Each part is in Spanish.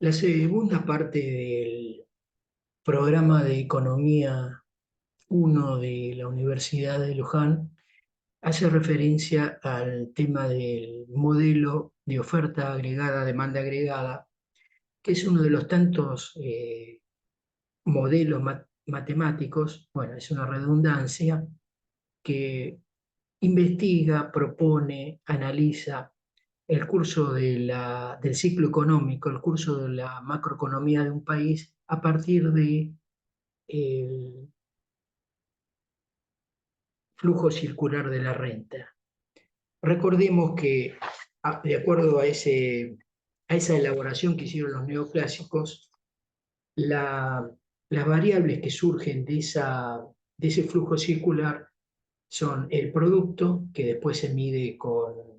La segunda parte del programa de Economía 1 de la Universidad de Luján hace referencia al tema del modelo de oferta agregada, demanda agregada, que es uno de los tantos modelos matemáticos, bueno, es una redundancia, que investiga, propone, analiza el curso del ciclo económico, el curso de la macroeconomía de un país a partir de el flujo circular de la renta. Recordemos que, de acuerdo a esa elaboración que hicieron los neoclásicos, las variables que surgen de ese flujo circular son el producto, que después se mide con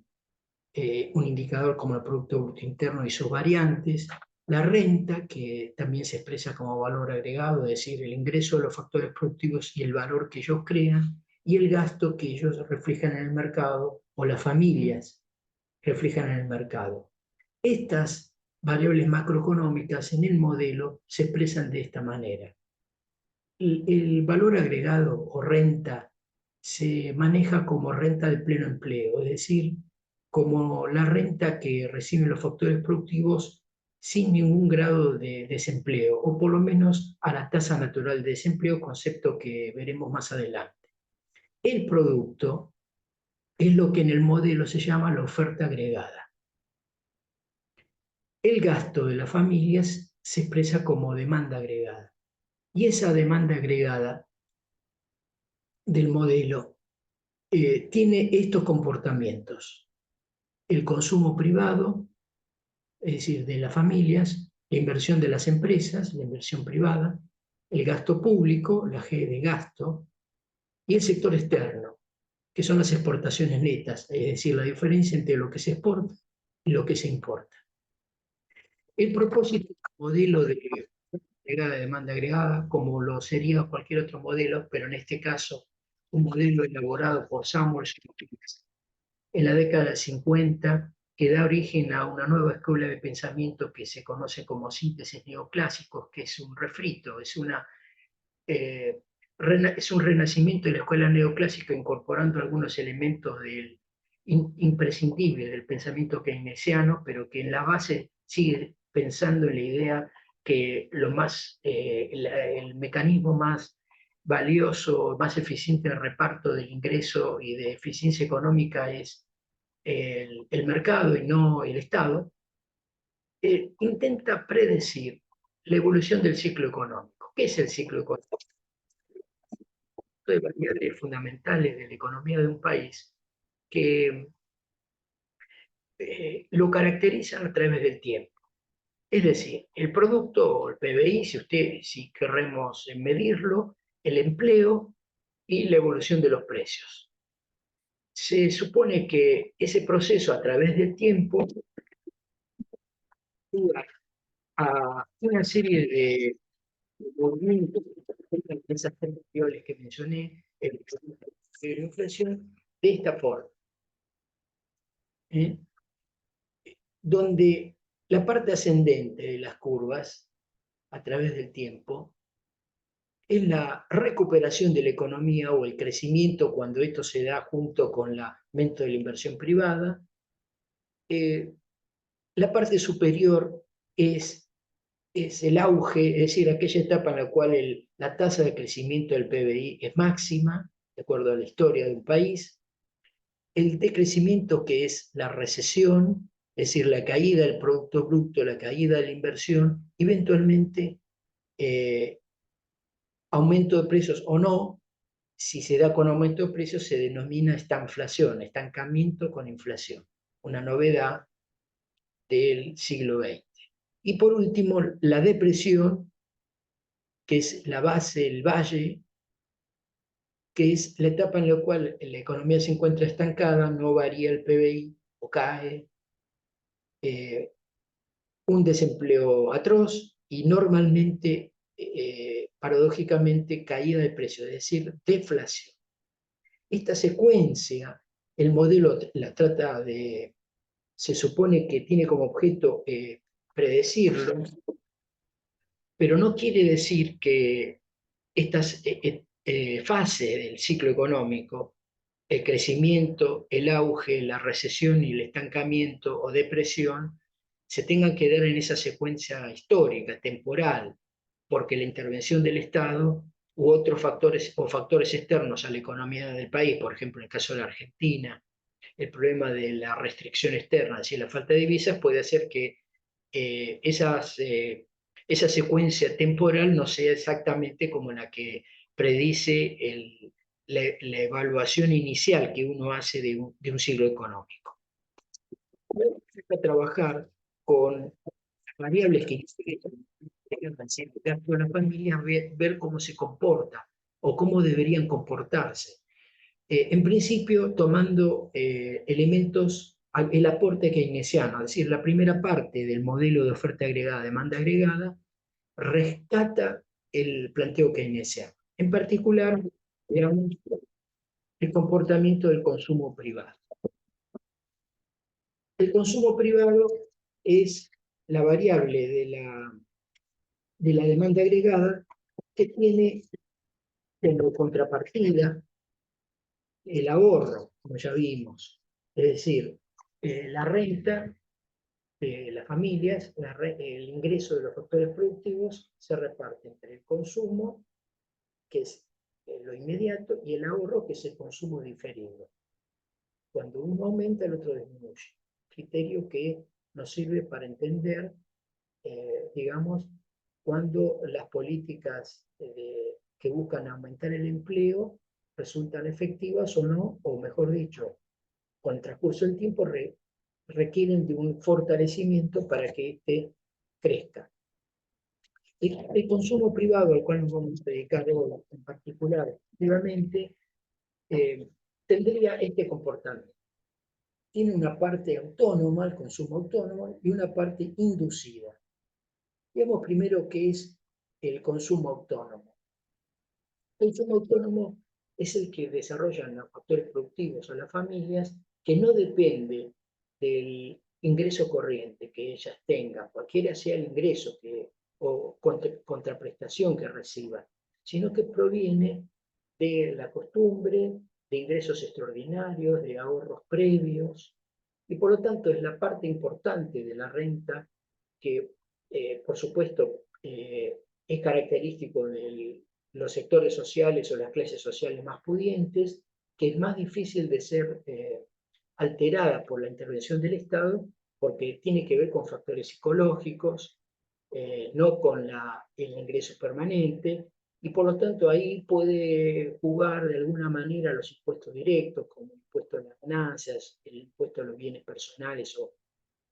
un indicador como el Producto Bruto Interno y sus variantes, la renta, que también se expresa como valor agregado, es decir, el ingreso de los factores productivos y el valor que ellos crean, y el gasto que ellos reflejan en el mercado o las familias reflejan en el mercado. Estas variables macroeconómicas en el modelo se expresan de esta manera. El valor agregado o renta se maneja como renta de pleno empleo, es decir, como la renta que reciben los factores productivos sin ningún grado de desempleo, o por lo menos a la tasa natural de desempleo, concepto que veremos más adelante. El producto es lo que en el modelo se llama la oferta agregada. El gasto de las familias se expresa como demanda agregada. Y esa demanda agregada del modelo tiene estos comportamientos: el consumo privado, es decir, de las familias, la inversión de las empresas, la inversión privada, el gasto público, la G de gasto, y el sector externo, que son las exportaciones netas, es decir, la diferencia entre lo que se exporta y lo que se importa. El propósito del modelo de agregada, demanda agregada, como lo sería cualquier otro modelo, pero en este caso un modelo elaborado por Samuelson en la década del 50, que da origen a una nueva escuela de pensamiento que se conoce como síntesis neoclásicos, que es un refrito, eh, es un renacimiento de la escuela neoclásica incorporando algunos elementos imprescindibles del pensamiento keynesiano, pero que en la base sigue pensando en la idea que el mecanismo más valioso, más eficiente de reparto del ingreso y de eficiencia económica es el mercado y no el Estado. Intenta predecir la evolución del ciclo económico. ¿Qué es el ciclo económico? De variables fundamentales de la economía de un país que lo caracterizan a través del tiempo. Es decir, el producto o el PBI, si queremos medirlo, el empleo y la evolución de los precios. Se supone que ese proceso a través del tiempo lleva a una serie de movimientos, esas tres variables que mencioné, el la inflación, de esta forma, ¿eh? Donde la parte ascendente de las curvas a través del tiempo es la recuperación de la economía o el crecimiento cuando esto se da junto con el aumento de la inversión privada. Eh, la parte superior es el auge, es decir, aquella etapa en la cual la tasa de crecimiento del PBI es máxima, de acuerdo a la historia de un país. El decrecimiento, que es la recesión, es decir, la caída del Producto Bruto, la caída de la inversión, eventualmente eh, aumento de precios o no. Si se da con aumento de precios se denomina estanflación, estancamiento con inflación, una novedad del siglo XX. Y por último, la depresión, que es la base, el valle, que es la etapa en la cual la economía se encuentra estancada, no varía el PBI o cae, eh, un desempleo atroz y normalmente, paradójicamente, caída de precios, es decir, deflación. Esta secuencia, el modelo la trata de, se supone que tiene como objeto predecirlo, pero no quiere decir que estas fases del ciclo económico, el crecimiento, el auge, la recesión y el estancamiento o depresión, se tengan que dar en esa secuencia histórica, temporal, porque la intervención del Estado u otros factores o factores externos a la economía del país, por ejemplo, en el caso de la Argentina, el problema de la restricción externa, es decir, la falta de divisas, puede hacer que esa secuencia temporal no sea exactamente como la que predice la evaluación inicial que uno hace de un ciclo económico. Hay trabajar con variables que con la familia, ver cómo se comporta o cómo deberían comportarse. En principio, tomando elementos, el aporte keynesiano, es decir, la primera parte del modelo de oferta agregada, demanda agregada, rescata el planteo keynesiano. En particular, digamos, el comportamiento del consumo privado. El consumo privado es la variable de la demanda agregada que tiene como contrapartida el ahorro, como ya vimos. Es decir, la renta de las familias, el ingreso de los factores productivos se reparte entre el consumo, que es lo inmediato, y el ahorro, que es el consumo diferido. Cuando uno aumenta, el otro disminuye. Criterio que nos sirve para entender, digamos, cuando las políticas que buscan aumentar el empleo resultan efectivas o no, o mejor dicho, con el transcurso del tiempo requieren de un fortalecimiento para que éste crezca. El consumo privado, al cual nos vamos a dedicar hoy en particular, efectivamente, tendría este comportamiento. Tiene una parte autónoma, el consumo autónomo, y una parte inducida. Digamos primero qué es el consumo autónomo. El consumo autónomo es el que desarrollan los factores productivos o las familias, que no depende del ingreso corriente que ellas tengan, cualquiera sea el ingreso o contraprestación que reciban, sino que proviene de la costumbre, de ingresos extraordinarios, de ahorros previos, y por lo tanto es la parte importante de la renta que, por supuesto, es característico de los sectores sociales o las clases sociales más pudientes, que es más difícil de ser alterada por la intervención del Estado, porque tiene que ver con factores psicológicos, no con el ingreso permanente, y por lo tanto ahí puede jugar de alguna manera los impuestos directos, como el impuesto a las ganancias, el impuesto a los bienes personales o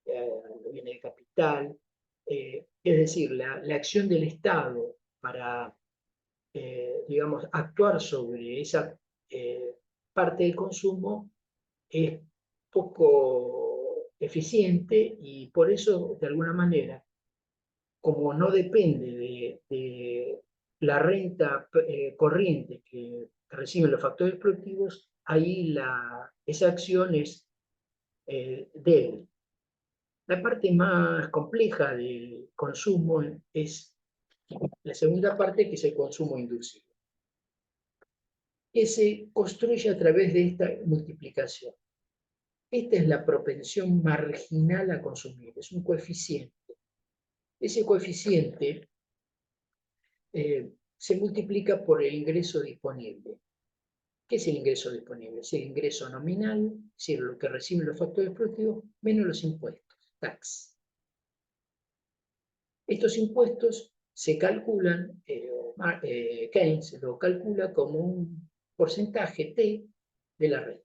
los bienes de capital. Es decir, la acción del Estado para, digamos, actuar sobre esa parte del consumo es poco eficiente, y por eso, de alguna manera, como no depende de la renta corriente que reciben los factores productivos, ahí esa acción es débil. La parte más compleja del consumo es la segunda parte, que es el consumo inducido, que se construye a través de esta multiplicación. Esta es la propensión marginal a consumir, es un coeficiente. Ese coeficiente se multiplica por el ingreso disponible. ¿Qué es el ingreso disponible? Es el ingreso nominal, es decir, lo que reciben los factores productivos, menos los impuestos, tax. Estos impuestos se calculan, Keynes lo calcula como un porcentaje T de la renta.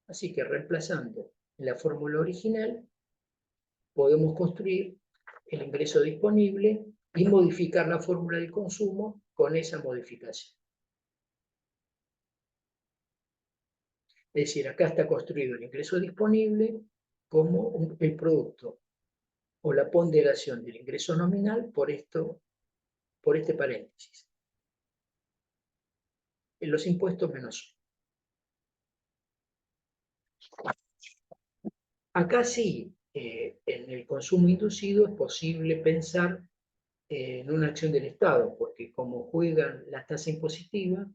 Así que, reemplazando en la fórmula original, podemos construir el ingreso disponible y modificar la fórmula del consumo con esa modificación. Es decir, acá está construido el ingreso disponible como el producto o la ponderación del ingreso nominal por este paréntesis. En los impuestos menos 1. Acá sí, en el consumo inducido es posible pensar en una acción del Estado, porque como juegan la tasa impositiva,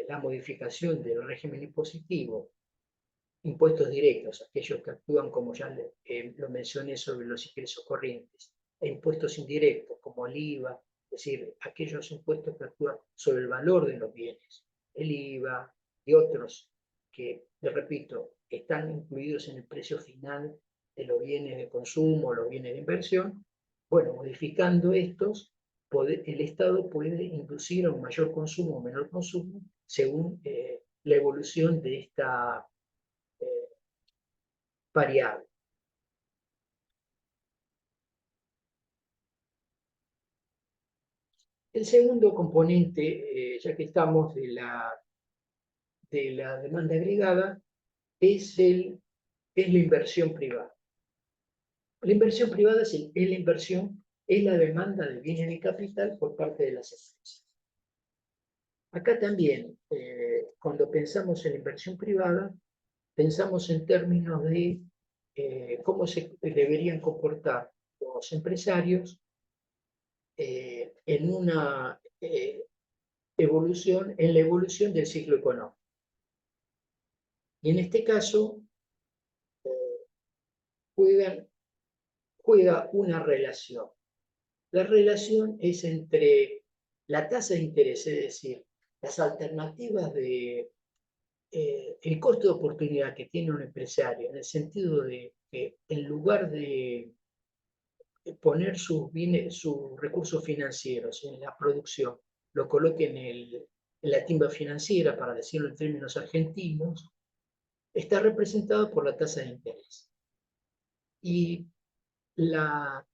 la modificación del régimen impositivo, impuestos directos, aquellos que actúan, como ya lo mencioné, sobre los ingresos corrientes, e impuestos indirectos, como el IVA, es decir, aquellos impuestos que actúan sobre el valor de los bienes, el IVA y otros que, les repito, están incluidos en el precio final de los bienes de consumo, los bienes de inversión. Bueno, modificando estos, el Estado puede inducir a un mayor consumo o menor consumo según la evolución de esta eh, variable. El segundo componente, ya que estamos de la demanda agregada, es la inversión privada. La inversión privada es la inversión, es la demanda de bienes de capital por parte de las empresas. Acá también, cuando pensamos en la inversión privada, pensamos en términos de cómo se deberían comportar los empresarios en una evolución, en la evolución del ciclo económico. Y en este caso, juega una relación. La relación es entre la tasa de interés, es decir, las alternativas de el costo de oportunidad que tiene un empresario, en el sentido de que en lugar de poner sus recursos financieros en la producción, lo coloque en la timba financiera, para decirlo en términos argentinos, está representado por la tasa de interés. Y la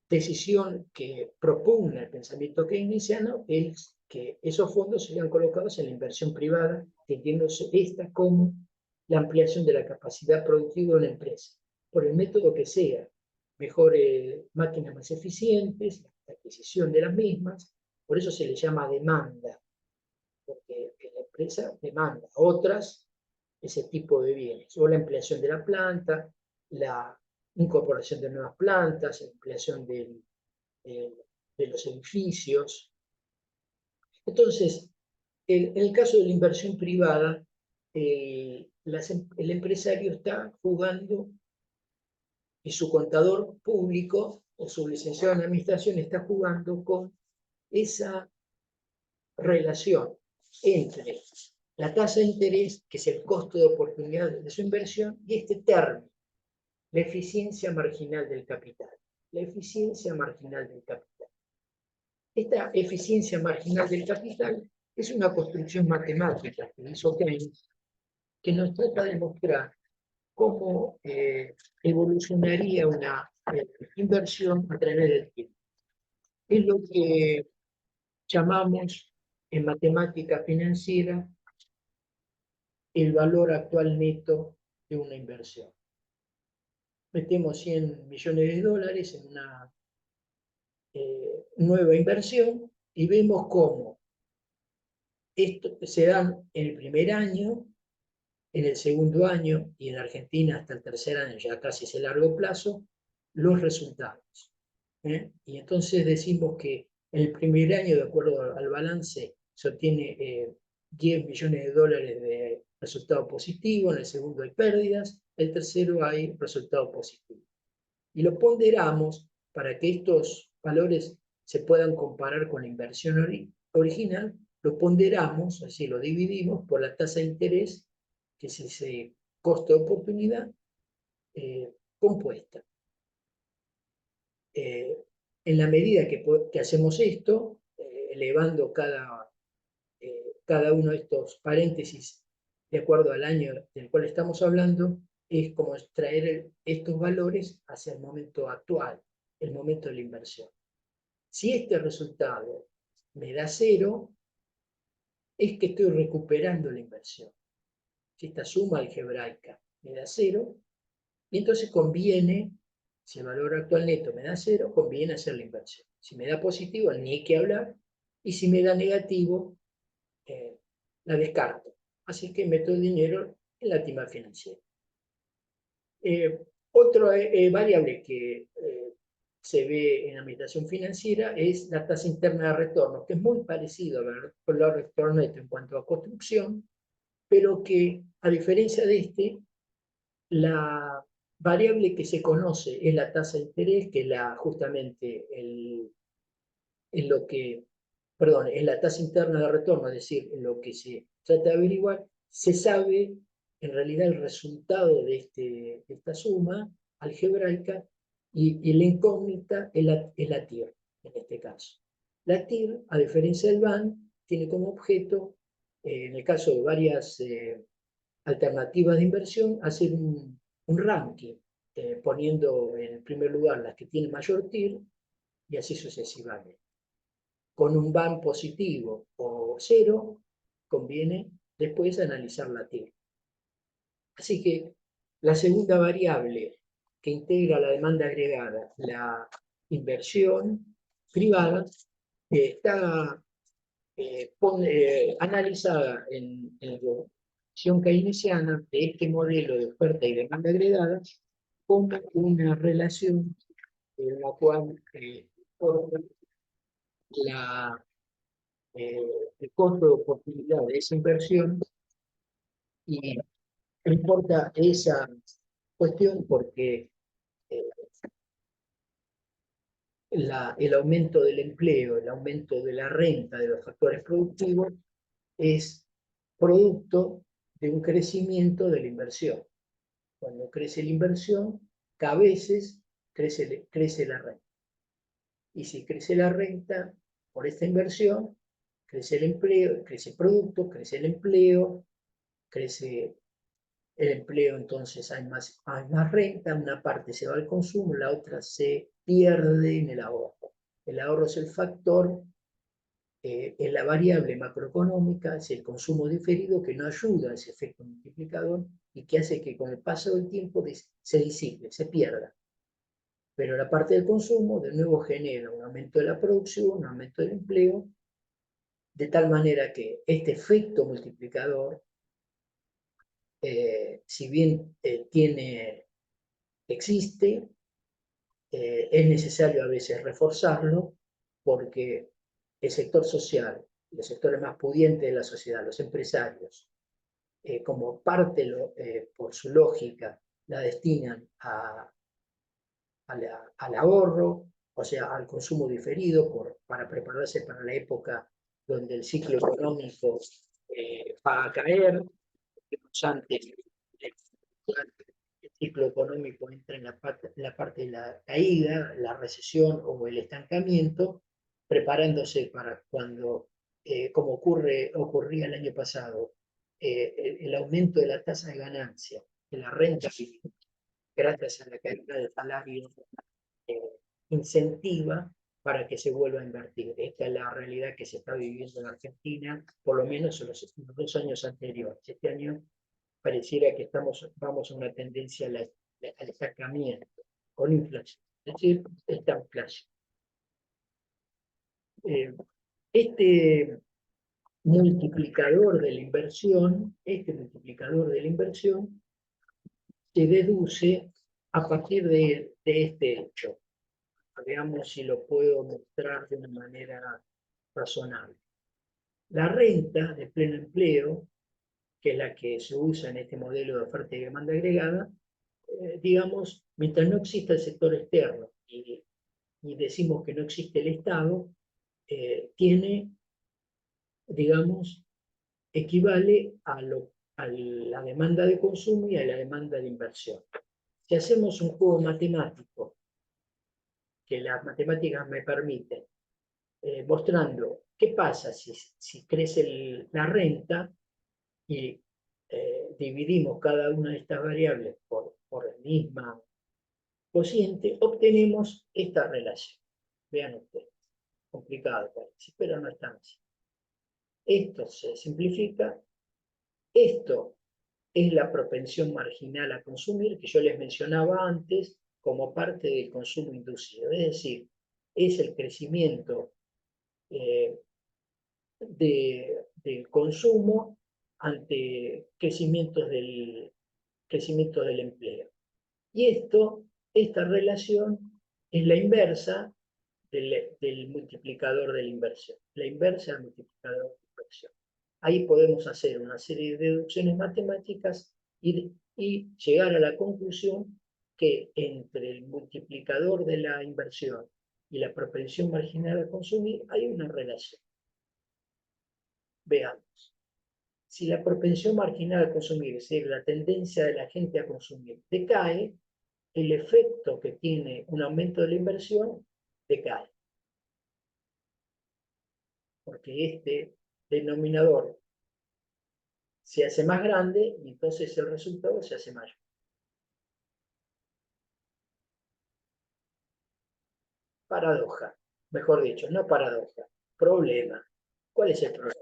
decisión que propugna el pensamiento keynesiano es que esos fondos sean colocados en la inversión privada, entendiéndose esta como la ampliación de la capacidad productiva de una empresa, por el método que sea, mejores máquinas más eficientes, la adquisición de las mismas, por eso se le llama demanda, porque la empresa demanda otras ese tipo de bienes, o la ampliación de la planta, la incorporación de nuevas plantas, la ampliación de los edificios. Entonces, en el caso de la inversión privada, el empresario está jugando y su contador público o su licenciado en administración está jugando con esa relación entre la tasa de interés, que es el costo de oportunidad de su inversión, y este término, la eficiencia marginal del capital. La eficiencia marginal del capital. Esta eficiencia marginal del capital es una construcción matemática que hizo Keynes, que nos trata de mostrar cómo evolucionaría una inversión a través del tiempo. Es lo que llamamos en matemática financiera el valor actual neto de una inversión. Metemos 100 millones de dólares en una nueva inversión y vemos cómo esto se dan en el primer año, en el segundo año y en Argentina hasta el tercer año, ya casi es el largo plazo, los resultados. Y entonces decimos que el primer año, de acuerdo al balance, se obtiene 10 millones de dólares de resultado positivo, en el segundo hay pérdidas, el tercero hay resultado positivo. Y lo ponderamos para que estos valores se puedan comparar con la inversión original, lo ponderamos, es decir, lo dividimos por la tasa de interés, que es ese costo de oportunidad compuesta. En la medida que hacemos esto, elevando cada uno de estos paréntesis de acuerdo al año del cual estamos hablando, es como extraer estos valores hacia el momento actual, el momento de la inversión. Si este resultado me da 0, es que estoy recuperando la inversión. Si esta suma algebraica me da 0, y entonces conviene, si el valor actual neto me da 0, conviene hacer la inversión. Si me da positivo, ni hay que hablar, y si me da negativo, la descarto. Así que meto el dinero en la timba financiera. Otra variable que se ve en la administración financiera es la tasa interna de retorno, que es muy parecido al valor retorno neto en cuanto a construcción, pero que, a diferencia de la variable que se conoce es la tasa de interés, que justamente en lo que, perdón, en la tasa interna de retorno, es decir, en lo que se trata de averiguar, se sabe en realidad el resultado de esta suma algebraica y la incógnita es la TIR, en este caso. La TIR, a diferencia del BAN, tiene como objeto, en el caso de varias alternativas de inversión, hacer un ranking, poniendo en primer lugar las que tienen mayor TIR y así sucesivamente. Con un BAN positivo o cero, conviene después analizar la TIR. Así que la segunda variable que integra la demanda agregada, la inversión privada, está analizada en la versión keynesiana de este modelo de oferta y demanda agregada como una relación en la cual la, el costo de oportunidad de esa inversión y no importa esa cuestión porque eh, el aumento del empleo, el aumento de la renta, de los factores productivos, es producto de un crecimiento de la inversión. Cuando crece la inversión, a veces crece la renta. Y si crece la renta por esta inversión, crece el empleo, crece el producto, crece el empleo, crece el empleo, entonces hay más renta, una parte se va al consumo, la otra se pierde en el ahorro. El ahorro es el factor, es la variable macroeconómica, es el consumo diferido que no ayuda a ese efecto multiplicador y que hace que con el paso del tiempo se disipe, se pierda. Pero la parte del consumo de nuevo genera un aumento de la producción, un aumento del empleo, de tal manera que este efecto multiplicador, si bien existe, es necesario a veces reforzarlo porque el sector social, los sectores más pudientes de la sociedad, los empresarios, como parte, por su lógica, la destinan al ahorro, o sea, al consumo diferido, para prepararse para la época donde el ciclo económico va a caer, antes el ciclo económico entra en la parte de la caída, la recesión o el estancamiento, preparándose para cuando, como ocurría el año pasado, el aumento de la tasa de ganancia, de la renta, gracias a la caída del salario, eh, incentiva para que se vuelva a invertir. Esta es la realidad que se está viviendo en Argentina, por lo menos en los 2 años anteriores. Este año pareciera que vamos a una tendencia al estancamiento con inflación, es decir, estanflación. Este multiplicador de la inversión, se deduce a partir de este hecho. Veamos si lo puedo mostrar de una manera razonable. La renta de pleno empleo, que es la que se usa en este modelo de oferta y demanda agregada, digamos, mientras no exista el sector externo y decimos que no existe el Estado, tiene, digamos, equivale a la demanda de consumo y a la demanda de inversión. Si hacemos un juego matemático, que las matemáticas me permiten, mostrando qué pasa si crece la renta y dividimos cada una de estas variables por la misma cociente, obtenemos esta relación. Vean ustedes, complicado parece, pero no es tan así. Esto se simplifica, esto es la propensión marginal a consumir, que yo les mencionaba antes, como parte del consumo inducido, es decir, es el crecimiento eh, del consumo ante crecimiento del empleo. Y esta relación es la inversa del multiplicador de la inversión. La inversa del multiplicador de la inversión. Ahí podemos hacer una serie de deducciones matemáticas y llegar a la conclusión que entre el multiplicador de la inversión y la propensión marginal a consumir hay una relación. Veamos. Si la propensión marginal a consumir, es decir, la tendencia de la gente a consumir, decae, el efecto que tiene un aumento de la inversión decae. Porque este denominador se hace más grande y entonces el resultado se hace mayor. Paradoja, mejor dicho, no paradoja, problema. ¿Cuál es el problema?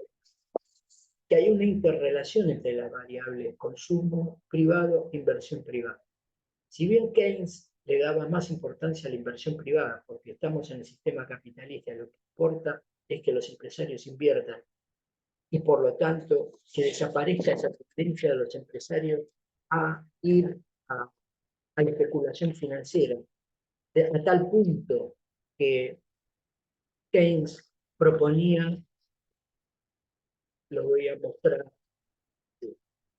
Que hay una interrelación entre la variable consumo privado e inversión privada. Si bien Keynes le daba más importancia a la inversión privada, porque estamos en el sistema capitalista, lo que importa es que los empresarios inviertan y por lo tanto que desaparezca esa tendencia de los empresarios a ir a la especulación financiera, a tal punto que Keynes proponía, lo voy a mostrar,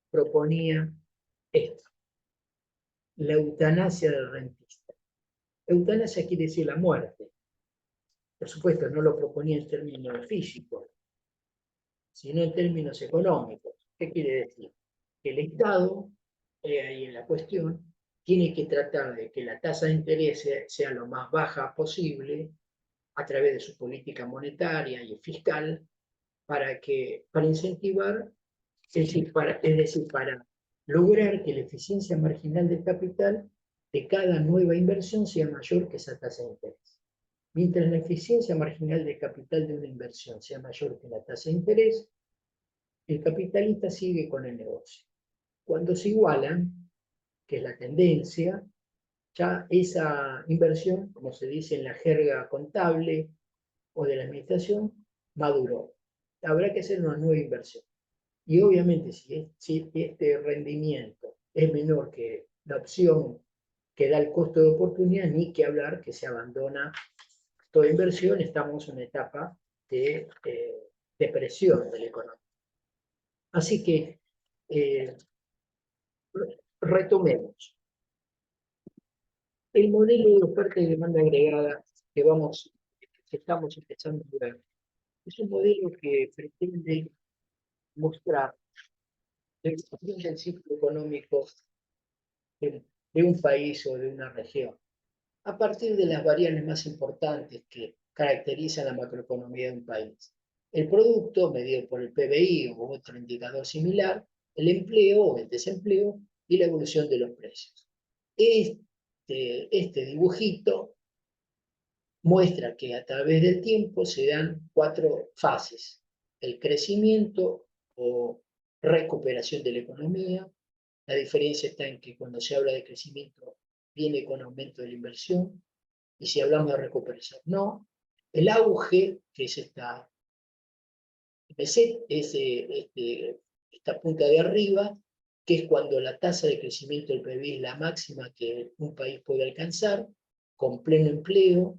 proponía esto, la eutanasia del rentista. Eutanasia quiere decir la muerte. Por supuesto, no lo proponía en términos físicos, sino en términos económicos. ¿Qué quiere decir? Que el Estado, ahí en la cuestión, tiene que tratar de que la tasa de interés sea lo más baja posible a través de su política monetaria y fiscal para incentivar, es decir, para lograr que la eficiencia marginal del capital de cada nueva inversión sea mayor que esa tasa de interés. Mientras la eficiencia marginal de capital de una inversión sea mayor que la tasa de interés, el capitalista sigue con el negocio. Cuando se igualan, que es la tendencia, ya esa inversión, como se dice en la jerga contable o de la administración, maduró. Habrá que hacer una nueva inversión. Y obviamente, si este rendimiento es menor que la opción que da el costo de oportunidad, ni que hablar que se abandona toda inversión, estamos en una etapa de depresión de la economía. Así que retomemos. El modelo de oferta y demanda agregada que estamos empezando a ver es un modelo que pretende mostrar la evolución del ciclo económico de un país o de una región, a partir de las variables más importantes que caracterizan la macroeconomía de un país. El producto, medido por el PBI o otro indicador similar, el empleo o el desempleo y la evolución de los precios. Este dibujito muestra que a través del tiempo se dan 4 fases. El crecimiento o recuperación de la economía. La diferencia está en que cuando se habla de crecimiento viene con aumento de la inversión y si hablamos de recuperación, no. El auge, que es esta punta de arriba, que es cuando la tasa de crecimiento del PIB es la máxima que un país puede alcanzar, con pleno empleo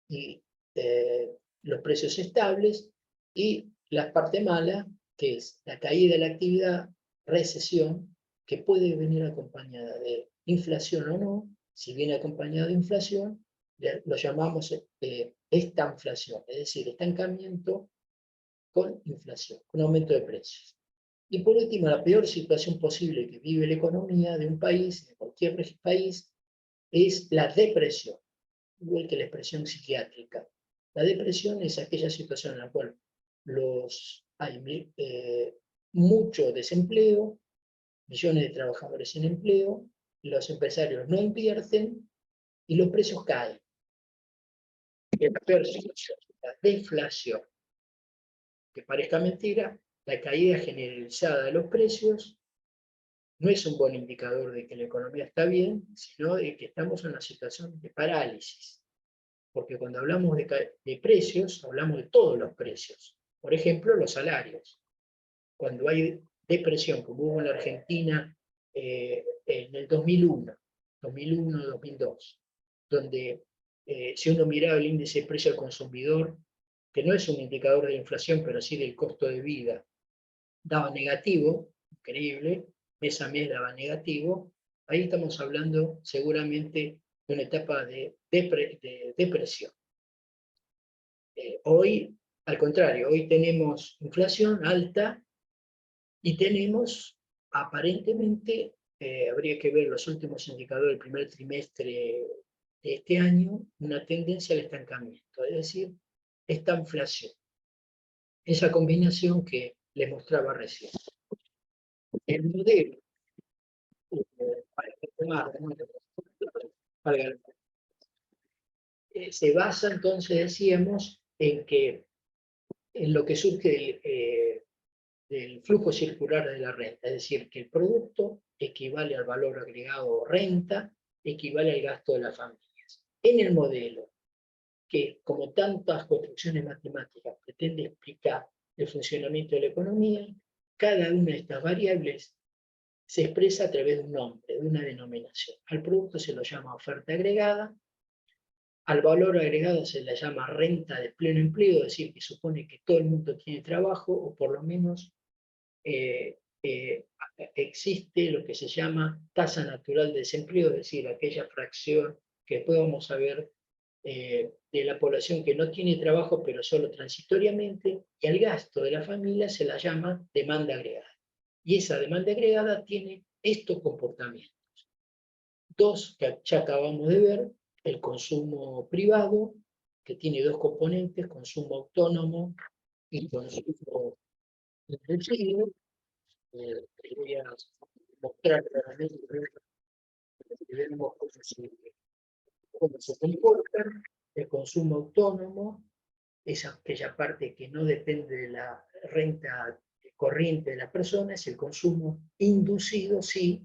y los precios estables, y la parte mala, que es la caída de la actividad, recesión, que puede venir acompañada de inflación o no. Si viene acompañada de inflación, lo llamamos estanflación, es decir, estancamiento con inflación, con aumento de precios. Y por último, la peor situación posible que vive la economía de un país, de cualquier país, es la depresión, igual que la expresión psiquiátrica. La depresión es aquella situación en la cual hay mucho desempleo, millones de trabajadores sin empleo, los empresarios no invierten y los precios caen. Es la peor situación, la deflación. Que parezca mentira, la caída generalizada de los precios no es un buen indicador de que la economía está bien, sino de que estamos en una situación de parálisis. Porque cuando hablamos de precios, hablamos de todos los precios. Por ejemplo, los salarios. Cuando hay depresión, como hubo en la Argentina en el 2001, 2001, 2002, donde si uno miraba el índice de precio al consumidor, que no es un indicador de la inflación, pero sí del costo de vida, daba negativo, increíble, mes a mes daba negativo, ahí estamos hablando seguramente de una etapa de depresión. Hoy, al contrario, hoy tenemos inflación alta y tenemos aparentemente, habría que ver los últimos indicadores del primer trimestre de este año, una tendencia al estancamiento, es decir, esta inflación, esa combinación que les mostraba recién. El modelo, para retomar, se basa entonces, decíamos, en que en lo que surge del flujo circular de la renta, es decir, que el producto equivale al valor agregado renta, equivale al gasto de las familias. En el modelo, que como tantas construcciones matemáticas pretende explicar el funcionamiento de la economía, cada una de estas variables se expresa a través de un nombre, de una denominación. Al producto se lo llama oferta agregada, al valor agregado se le llama renta de pleno empleo, es decir, que supone que todo el mundo tiene trabajo, o por lo menos eh, eh, existe lo que se llama tasa natural de desempleo, es decir, aquella fracción que después vamos a ver de la población que no tiene trabajo, pero solo transitoriamente, y al gasto de la familia se la llama demanda agregada. Y esa demanda agregada tiene estos comportamientos. Dos que ya acabamos de ver, el consumo privado, que tiene dos componentes, consumo autónomo y consumo inducido. Voy a mostrar claramente que vemos cómo se comporta el consumo autónomo, es aquella parte que no depende de la renta corriente de las personas, el consumo inducido sí,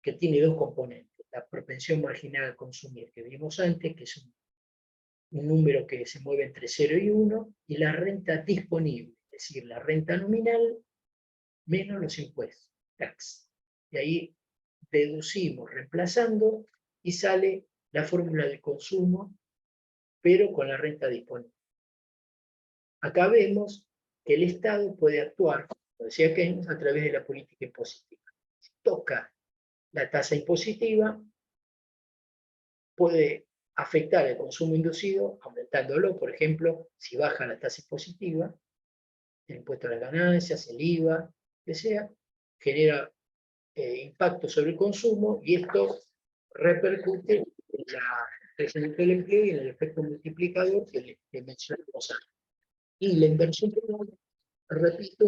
que tiene dos componentes, la propensión marginal al consumir que vimos antes, que es un número que se mueve entre 0 y 1, y la renta disponible, es decir, la renta nominal menos los impuestos, tax. Y ahí deducimos reemplazando y sale la fórmula de consumo, pero con la renta disponible. Acá vemos que el Estado puede actuar, como decía Keynes, a través de la política impositiva. Si toca la tasa impositiva, puede afectar el consumo inducido, aumentándolo, por ejemplo, si baja la tasa impositiva, el impuesto a las ganancias, el IVA, que sea, genera impacto sobre el consumo y esto repercute en el crecimiento del empleo y en el efecto multiplicador que mencionamos antes. Y la inversión privada, repito,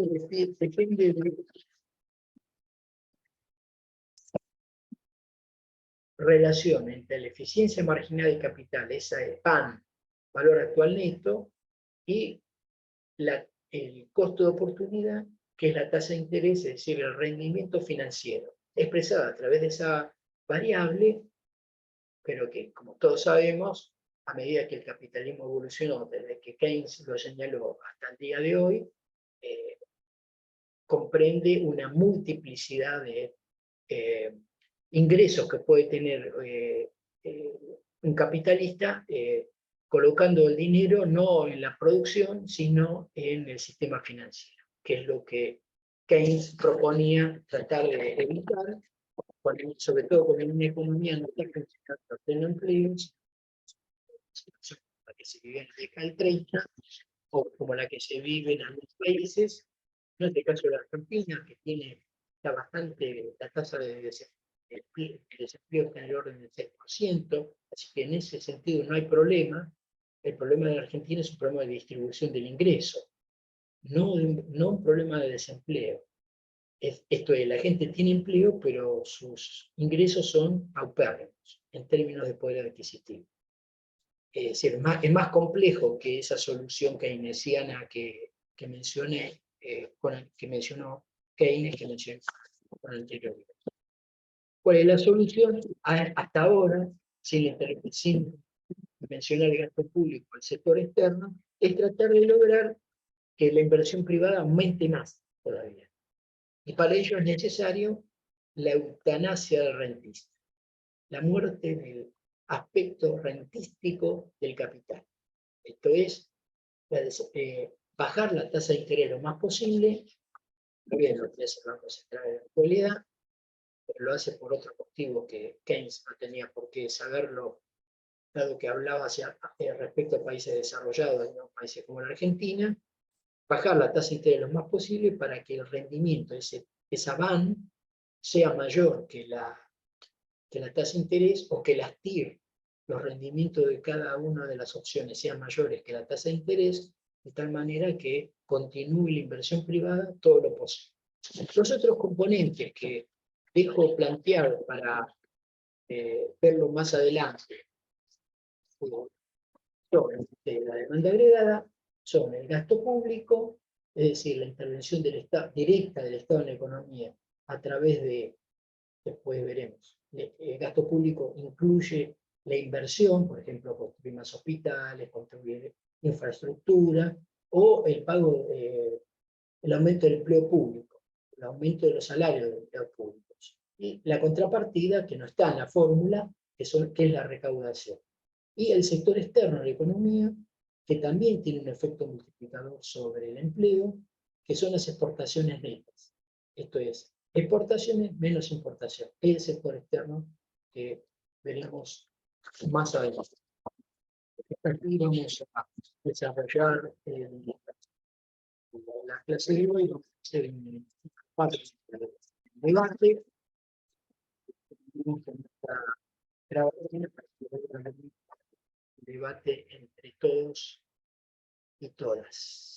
depende de relación entre la eficiencia marginal de capital, esa es PAN, valor actual neto, y el costo de oportunidad, que es la tasa de interés, es decir, el rendimiento financiero, expresada a través de esa variable, pero que, como todos sabemos, a medida que el capitalismo evolucionó, desde que Keynes lo señaló hasta el día de hoy, eh, comprende una multiplicidad de ingresos que puede tener un capitalista colocando el dinero no en la producción, sino en el sistema financiero, que es lo que Keynes proponía tratar de evitar, sobre todo cuando en una economía no está funcionando a pleno empleo, la que se vive en la década del 30, o como la que se vive en algunos países, en este caso la Argentina, que tiene está bastante, la tasa de desempleo está en el orden del 6%, así que en ese sentido no hay problema. El problema de la Argentina es un problema de distribución del ingreso, no un problema de desempleo. Esto es, la gente tiene empleo, pero sus ingresos son paupérrimos en términos de poder adquisitivo. Es decir, es más complejo que esa solución keynesiana que mencioné, que mencionó Keynes, que mencioné con anterioridad. ¿Cuál es la solución? Hasta ahora, sin mencionar el gasto público al sector externo, es tratar de lograr que la inversión privada aumente más todavía. Y para ello es necesario la eutanasia del rentista. la muerte del aspecto rentístico del capital. Esto es, bajar la tasa de interés lo más posible, bien lo que hace el Banco Central en la actualidad, pero lo hace por otro motivo que Keynes no tenía por qué saberlo, dado que hablaba respecto a países desarrollados, ¿no? Países como la Argentina, bajar la tasa de interés lo más posible para que el rendimiento, esa BAN, sea mayor que la tasa de interés, o que las TIR, los rendimientos de cada una de las opciones, sean mayores que la tasa de interés, de tal manera que continúe la inversión privada todo lo posible. Los otros componentes que dejo plantear para verlo más adelante son la demanda agregada, son el gasto público, es decir, la intervención directa del Estado en la economía a través de, después veremos, el gasto público incluye la inversión, por ejemplo, construir más hospitales, construir infraestructura, o el pago, el aumento del empleo público, el aumento de los salarios de empleados públicos. Y la contrapartida, que no está en la fórmula, que es la recaudación. Y el sector externo de la economía, que también tiene un efecto multiplicador sobre el empleo, que son las exportaciones netas. Esto es, exportaciones menos importación. Es el sector externo que veremos más adelante. Aquí vamos a desarrollar la clase de hoy, vamos a hacer parte del debate. Grabación para el debate entre todos y todas.